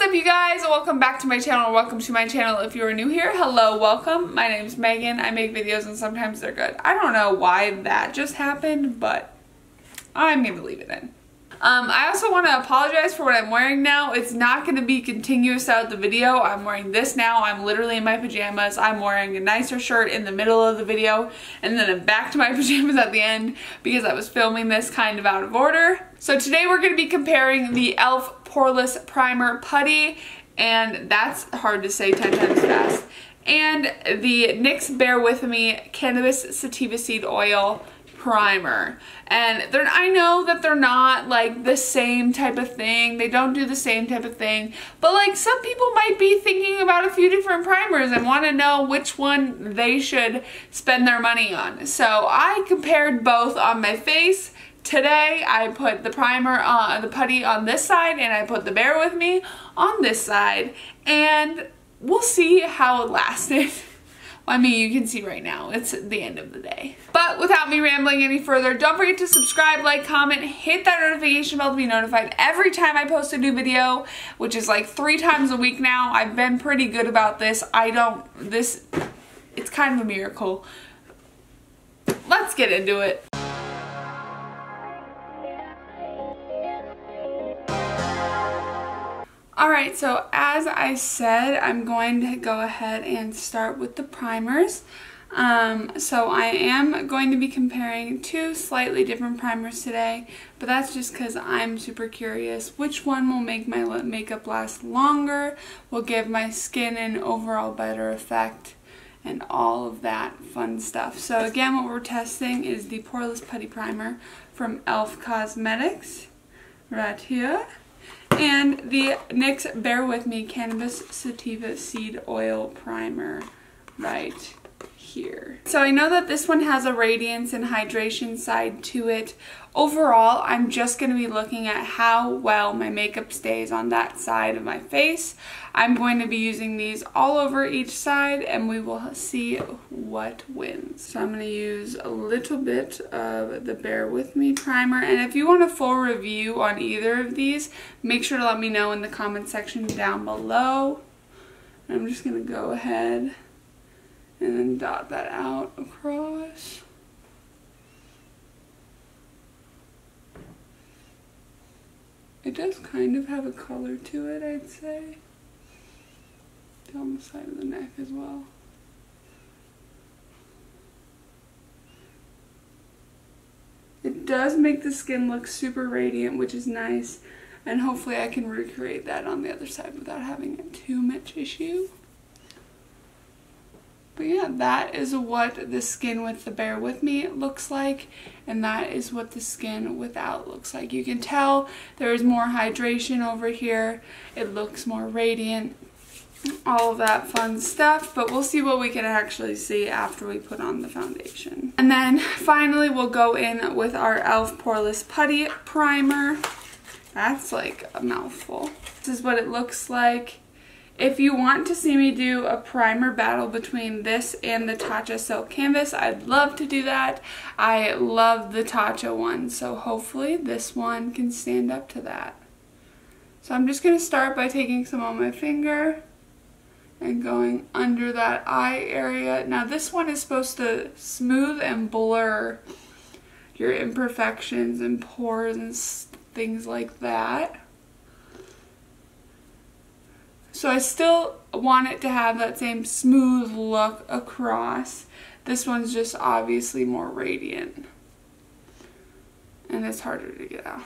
up, you guys? Welcome back to my channel, or welcome to my channel if you are new here. Hello, welcome. My name's Megan. I make videos and sometimes they're good. I don't know why that just happened, but I'm gonna leave it in. I also want to apologize for what I'm wearing now. It's not going to be continuous out the video. I'm wearing this now. I'm literally in my pajamas. I'm wearing a nicer shirt in the middle of the video, and then I'm back to my pajamas at the end because I was filming this kind of out of order. So today we're going to be comparing the e.l.f. Poreless Primer Putty, and that's hard to say 10 times fast, and the NYX Bear With Me Cannabis Sativa Seed Oil Primer. And I know that they're not like the same type of thing. They don't do the same type of thing. But like some people might be thinking about a few different primers and want to know which one they should spend their money on. So I compared both on my face. Today I put the primer on the putty on this side and I put the Bear With Me on this side. And we'll see how it lasted. I mean, you can see right now, it's the end of the day. But without me rambling any further, don't forget to subscribe, like, comment, hit that notification bell to be notified every time I post a new video, which is like 3 times a week now. I've been pretty good about this. It's kind of a miracle. Let's get into it. Alright, so as I said, I'm going to go ahead and start with the primers. So I am going to be comparing 2 slightly different primers today, but that's just because I'm super curious which one will make my makeup last longer, will give my skin an overall better effect, and all of that fun stuff. So again, what we're testing is the Poreless Putty Primer from e.l.f. Cosmetics, right here. And the NYX Bear With Me Cannabis Sativa Seed Oil Primer right here. So I know that this one has a radiance and hydration side to it. Overall, I'm just going to be looking at how well my makeup stays on that side of my face. I'm going to be using these all over each side and we will see what wins. So I'm going to use a little bit of the Bear With Me primer, and if you want a full review on either of these, make sure to let me know in the comment section down below. I'm just going to go ahead and then dot that out across. It does kind of have a color to it, I'd say. Down the side of the neck as well. It does make the skin look super radiant, which is nice. And hopefully I can recreate that on the other side without having too much issue. But yeah, that is what the skin with the Bear With Me looks like, and that is what the skin without looks like. You can tell there is more hydration over here. It looks more radiant, all of that fun stuff, but we'll see what we can actually see after we put on the foundation. And then finally we'll go in with our e.l.f. Poreless Putty Primer. That's like a mouthful. This is what it looks like. If you want to see me do a primer battle between this and the Tatcha Silk Canvas, I'd love to do that. I love the Tatcha one, so hopefully this one can stand up to that. So I'm just going to start by taking some on my finger and going under that eye area. Now this one is supposed to smooth and blur your imperfections and pores and things like that. So I still want it to have that same smooth look across. This one's just obviously more radiant, and it's harder to get out.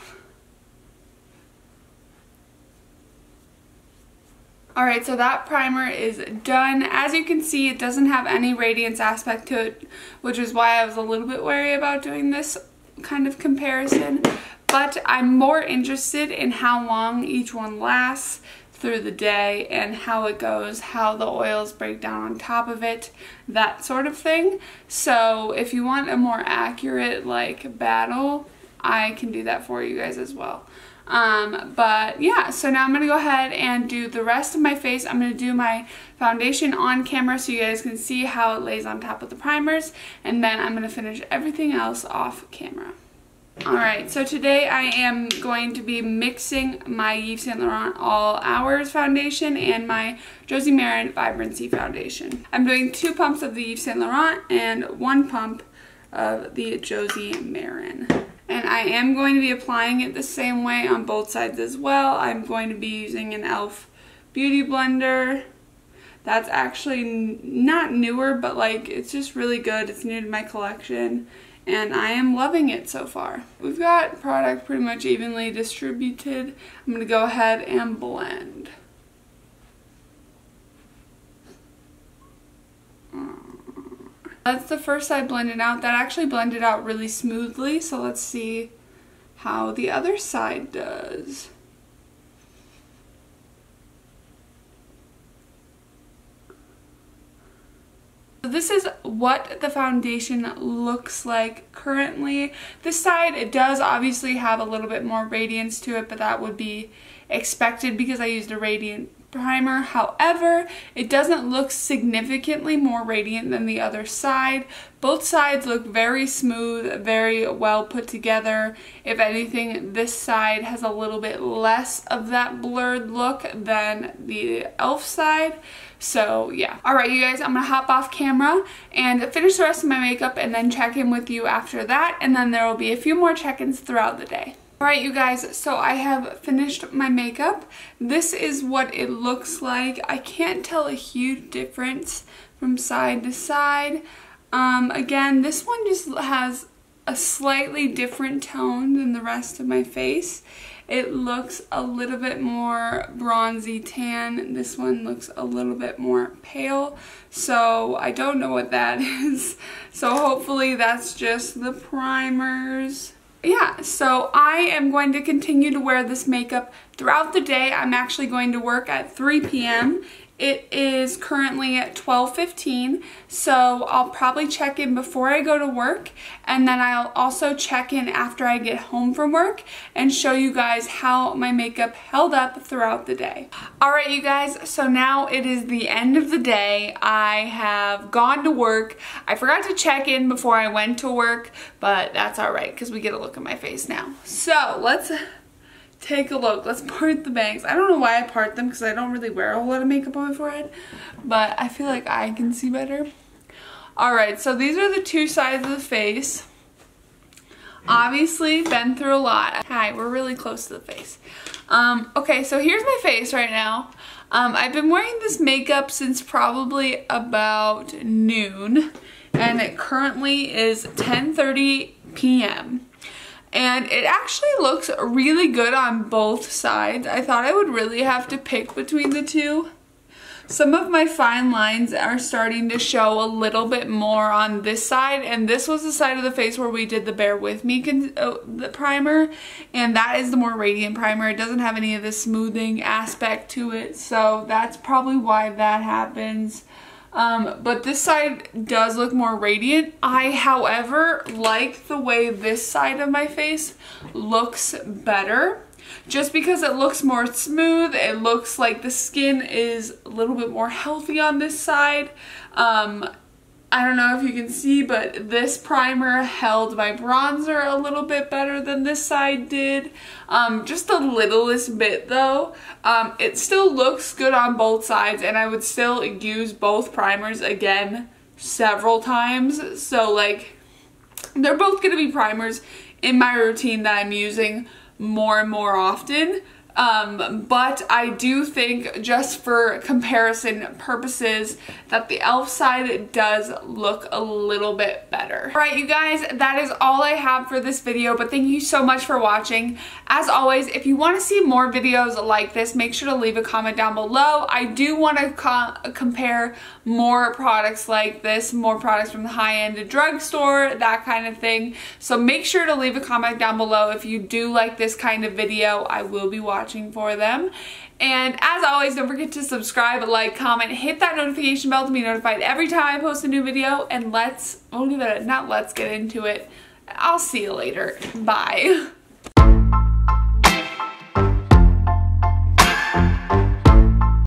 Alright, so that primer is done. As you can see, it doesn't have any radiance aspect to it, which is why I was a little bit wary about doing this kind of comparison. But I'm more interested in how long each one lasts through the day and how it goes, how the oils break down on top of it, that sort of thing. So if you want a more accurate like battle, I can do that for you guys as well. But yeah, so now I'm going to go ahead and do the rest of my face. I'm going to do my foundation on camera so you guys can see how it lays on top of the primers, and then I'm going to finish everything else off camera. Alright, so today I am going to be mixing my Yves Saint Laurent All Hours foundation and my Josie Maran Vibrancy foundation. I'm doing 2 pumps of the Yves Saint Laurent and 1 pump of the Josie Maran. And I am going to be applying it the same way on both sides as well. I'm going to be using an e.l.f. Beauty Blender. That's actually not newer, but like it's just really good. It's new to my collection and I am loving it so far. We've got product pretty much evenly distributed. I'm going to go ahead and blend. That's the first side blended out. That actually blended out really smoothly, so let's see how the other side does. This is what the foundation looks like currently. This side, it does obviously have a little bit more radiance to it, but that would be expected because I used a radiant primer. However, it doesn't look significantly more radiant than the other side. Both sides look very smooth, very well put together. If anything, this side has a little bit less of that blurred look than the e.l.f. side. So yeah. Alright you guys, I'm gonna hop off camera and finish the rest of my makeup and then check in with you after that, and then there will be a few more check-ins throughout the day. Alright you guys, so I have finished my makeup. This is what it looks like. I can't tell a huge difference from side to side. Again, this one just has a slightly different tone than the rest of my face. It looks a little bit more bronzy tan. This one looks a little bit more pale. So I don't know what that is. So hopefully that's just the primers. Yeah, so I am going to continue to wear this makeup throughout the day. I'm actually going to work at 3 p.m. It is currently at 12:15, so I'll probably check in before I go to work, and then I'll also check in after I get home from work and show you guys how my makeup held up throughout the day. Alright you guys, so now it is the end of the day. I have gone to work. I forgot to check in before I went to work, but that's alright because we get a look at my face now. So let's take a look. Let's part the bangs. I don't know why I part them because I don't really wear a whole lot of makeup on my forehead, but I feel like I can see better. Alright, so these are the 2 sides of the face. Obviously, been through a lot. Hi, we're really close to the face. Okay, so here's my face right now. I've been wearing this makeup since probably about noon, and it currently is 10:30 p.m. And it actually looks really good on both sides. I thought I would really have to pick between the 2. Some of my fine lines are starting to show a little bit more on this side, and this was the side of the face where we did the Bear With Me the primer, and that is the more radiant primer. It doesn't have any of the smoothing aspect to it, so that's probably why that happens. But this side does look more radiant. I, however, like the way this side of my face looks better. Just because it looks more smooth, it looks like the skin is a little bit more healthy on this side. I don't know if you can see, but this primer held my bronzer a little bit better than this side did. Just the littlest bit though. It still looks good on both sides, and I would still use both primers again several times. So like, they're both gonna be primers in my routine that I'm using more and more often. But I do think, just for comparison purposes, that the e.l.f. side does look a little bit better. Alright you guys, that is all I have for this video, but thank you so much for watching. As always, if you want to see more videos like this, make sure to leave a comment down below. I do want to compare more products like this, more products from the high-end drugstore, that kind of thing. So make sure to leave a comment down below if you do like this kind of video. I will be watching for them. And as always, don't forget to subscribe, like, comment, hit that notification bell to be notified every time I post a new video, and let's get into it. I'll see you later. Bye.